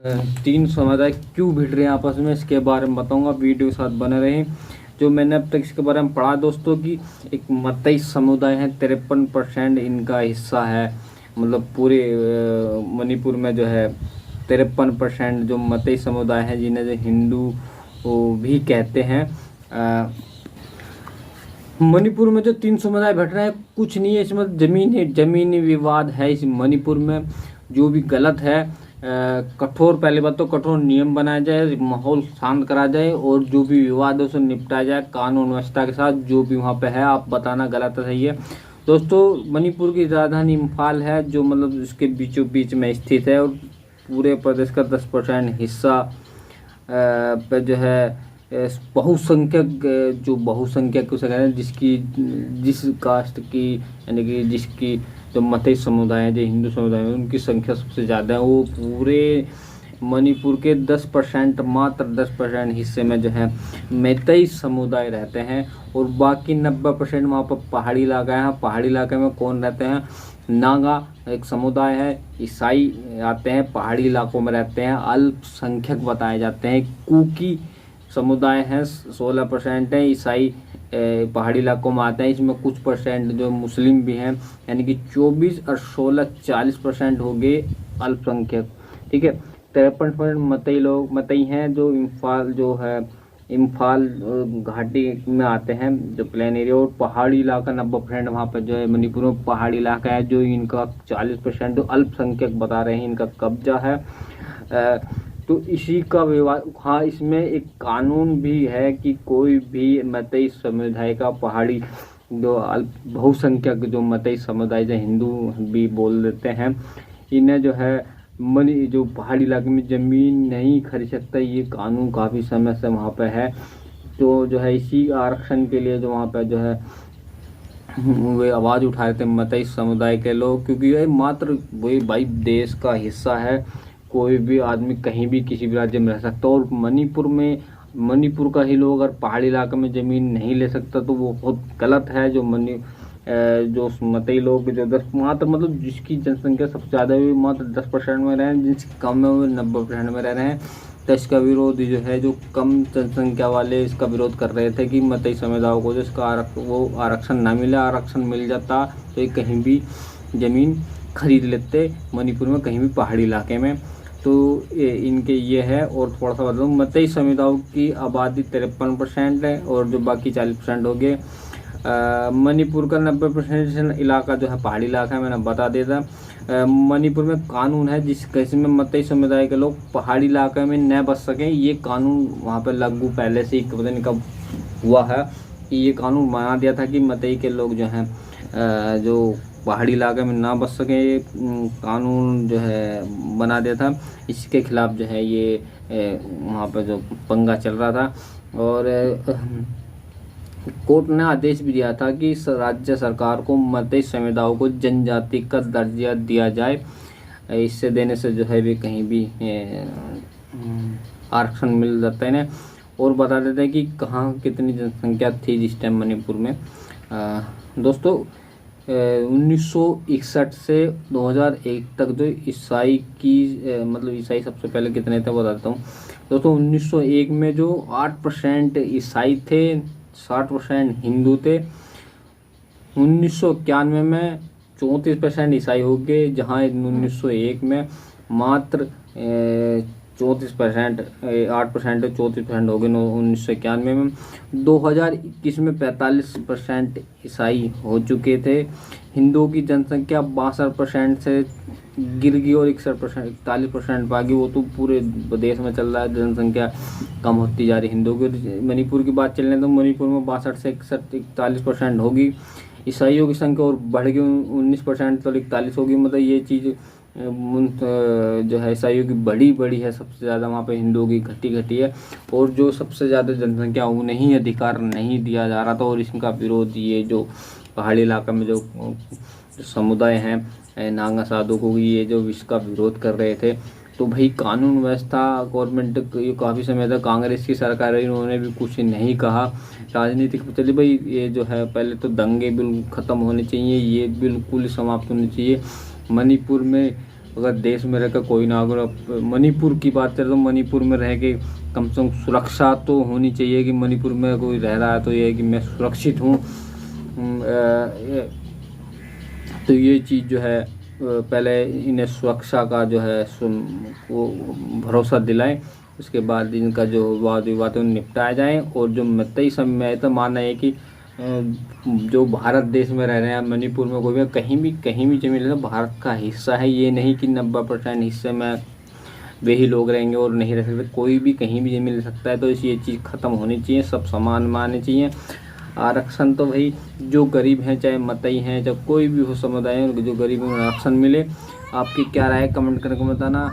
तीन समुदाय क्यों भिड़ रहे हैं आपस में, इसके बारे में बताऊंगा। वीडियो के साथ बने रहें। जो मैंने अब तक इसके बारे में पढ़ा दोस्तों कि एक मतई समुदाय है, 53% इनका हिस्सा है। मतलब पूरे मणिपुर में जो है 53% जो मतई समुदाय है, जिन्हें जो हिंदू भी कहते हैं। मणिपुर में जो तीन समुदाय बैठ रहे हैं, कुछ नहीं है इसमें, जमीनी विवाद है इस मणिपुर में। जो भी गलत है, कठोर, पहली बात तो कठोर नियम बनाया जाए, माहौल शांत करा जाए और जो भी विवाद है उसे निपटाया जाए कानून व्यवस्था के साथ। जो भी वहाँ पे है, आप बताना गलत है सही है। दोस्तों, मणिपुर की राजधानी इम्फाल है, जो मतलब इसके बीचों बीच में स्थित है, और पूरे प्रदेश का 10% हिस्सा पे जो है बहुसंख्यक, जो बहुसंख्यक उसे कहते हैं, जिस कास्ट की, यानी कि जिसकी जो मतई समुदाय है, जो हिंदू समुदाय है, उनकी संख्या सबसे ज़्यादा है। वो पूरे मणिपुर के 10%, मात्र 10% हिस्से में जो है मैतई समुदाय रहते हैं, और बाकी 90% वहाँ पर पहाड़ी इलाका है। पहाड़ी इलाके में कौन रहते हैं? नागा एक समुदाय है, ईसाई आते हैं, पहाड़ी इलाकों में रहते हैं, अल्पसंख्यक बताए जाते हैं। कुकी समुदाय हैं, 16% है, ईसाई पहाड़ी इलाकों में आते हैं। इसमें कुछ परसेंट जो मुस्लिम भी हैं, यानी कि 24 और 16 40% हो गए अल्पसंख्यक। ठीक है, 53% मतई हैं, जो इम्फाल घाटी में आते हैं, जो प्लेन एरिया, और पहाड़ी इलाका 90% वहाँ पर जो है मणिपुर में पहाड़ी इलाका है, जो इनका 40% जो अल्पसंख्यक बता रहे हैं इनका कब्जा है। तो इसी का विवाद, हाँ, इसमें एक कानून भी है कि कोई भी मतई समुदाय का, पहाड़ी जो बहुसंख्यक जो मतई समुदाय, जो हिंदू भी बोल देते हैं, इन्हें जो है जो पहाड़ी इलाके में ज़मीन नहीं खरीद सकता। ये कानून काफ़ी समय से वहाँ पे है। तो जो है इसी आरक्षण के लिए जो वहाँ पे जो है वे आवाज़ उठा रहे थे मतई समुदाय के लोग, क्योंकि ये मात्र वही भाई देश का हिस्सा है। कोई भी आदमी कहीं भी किसी भी राज्य में रह सकता है, और मणिपुर का ही लोग अगर पहाड़ी इलाके में ज़मीन नहीं ले सकता तो वो बहुत गलत है। जो मतई लोग जो 10 मात्र, मतलब जिसकी जनसंख्या सबसे ज़्यादा है मात्र 10% में रहे हैं, जिसकी कम है वो 90% में रह रहे हैं। तो इसका विरोध जो है, जो कम जनसंख्या वाले इसका विरोध कर रहे थे कि मतई समुदायों को जो इसका आरक्षण ना मिले। आरक्षण मिल जाता तो ये कहीं भी ज़मीन खरीद लेते मणिपुर में, कहीं भी पहाड़ी इलाके में। तो इनके ये है। और थोड़ा सा बताऊँ, मतई समुदायों की आबादी 53% है, और जो बाकी 40% हो गए। मणिपुर का 90% इलाका जो है पहाड़ी इलाका है, मैंने बता दिया था। मणिपुर में कानून है जिसमें मतई समुदाय के लोग पहाड़ी इलाके में न बस सकें। ये कानून वहाँ पर लागू पहले से ही, पता नहीं कब हुआ है कि ये कानून बना दिया था कि मतई के लोग जो हैं जो पहाड़ी इलाके में ना बच सके, ये कानून जो है बना दिया था। इसके खिलाफ जो है ये वहाँ पर जो पंगा चल रहा था, और कोर्ट ने आदेश भी दिया था कि राज्य सरकार को मतई समुदायों को जनजाति का दर्जा दिया जाए। इससे देने से जो है भी कहीं भी आरक्षण मिल जाता है ना। और बता देते हैं कि कहाँ कितनी जनसंख्या थी जिस टाइम मणिपुर में। दोस्तों, 1961 से 2001 तक जो ईसाई की मतलब ईसाई सबसे पहले कितने थे बताता हूँ दोस्तों। 1901 में जो 8% ईसाई थे, 60% हिंदू थे। 1991 में 34% ईसाई हो गए, जहाँ 1901 में मात्र 34%, 8% 34% हो गए 1991 में। 2021 में 45% ईसाई हो चुके थे। हिंदुओं की जनसंख्या 62% से गिर गई और 41% बाकी, वो तो पूरे देश में चल रहा है, जनसंख्या कम होती जा रही है हिंदुओं की। मणिपुर की बात चल रही है तो मणिपुर में 62 से 41% होगी। ईसाइयों की संख्या और बढ़ गई 19% तो 41 होगी। मतलब ये चीज़ जो है ईसाइयों की बड़ी है सबसे ज़्यादा, वहाँ पे हिंदुओं की घटी है। और जो सबसे ज़्यादा जनसंख्या उन्हें ही अधिकार नहीं दिया जा रहा था, और इसका विरोध ये जो पहाड़ी इलाका में जो समुदाय हैं नागा साधु को, ये जो इसका विरोध कर रहे थे। तो भाई कानून व्यवस्था गवर्नमेंट ये काफ़ी समय तक कांग्रेस की सरकार रही, उन्होंने भी कुछ नहीं कहा। राजनीतिक चलिए भाई, ये जो है पहले तो दंगे बिल्कुल ख़त्म होने चाहिए, ये बिल्कुल समाप्त होने चाहिए। मणिपुर में अगर देश में रहकर कोई ना, अगर मणिपुर की बात करें तो मणिपुर में रह के कम से कम सुरक्षा तो होनी चाहिए कि मणिपुर में कोई रह रहा है तो ये है कि मैं सुरक्षित हूँ। तो ये चीज़ जो है पहले इन्हें सुरक्षा का जो है वो भरोसा दिलाएं, उसके बाद इनका जो वाद विवाद है निपटाया जाए। और जो मतई समय तो मानना है कि जो भारत देश में रह रहे हैं, मणिपुर में कोई भी कहीं भी जमीन तो भारत का हिस्सा है। ये नहीं कि 90% हिस्से में वे ही लोग रहेंगे और नहीं रह सकते, कोई भी कहीं भी जमीन ले सकता है। तो ये चीज़ ख़त्म होनी चाहिए, सब समान मानने चाहिए। आरक्षण तो भाई जो गरीब हैं, चाहे मतई हैं, चाहे कोई भी हो समुदाय, जो गरीब हैं आरक्षण मिले। आपकी क्या राय कमेंट करके बताना।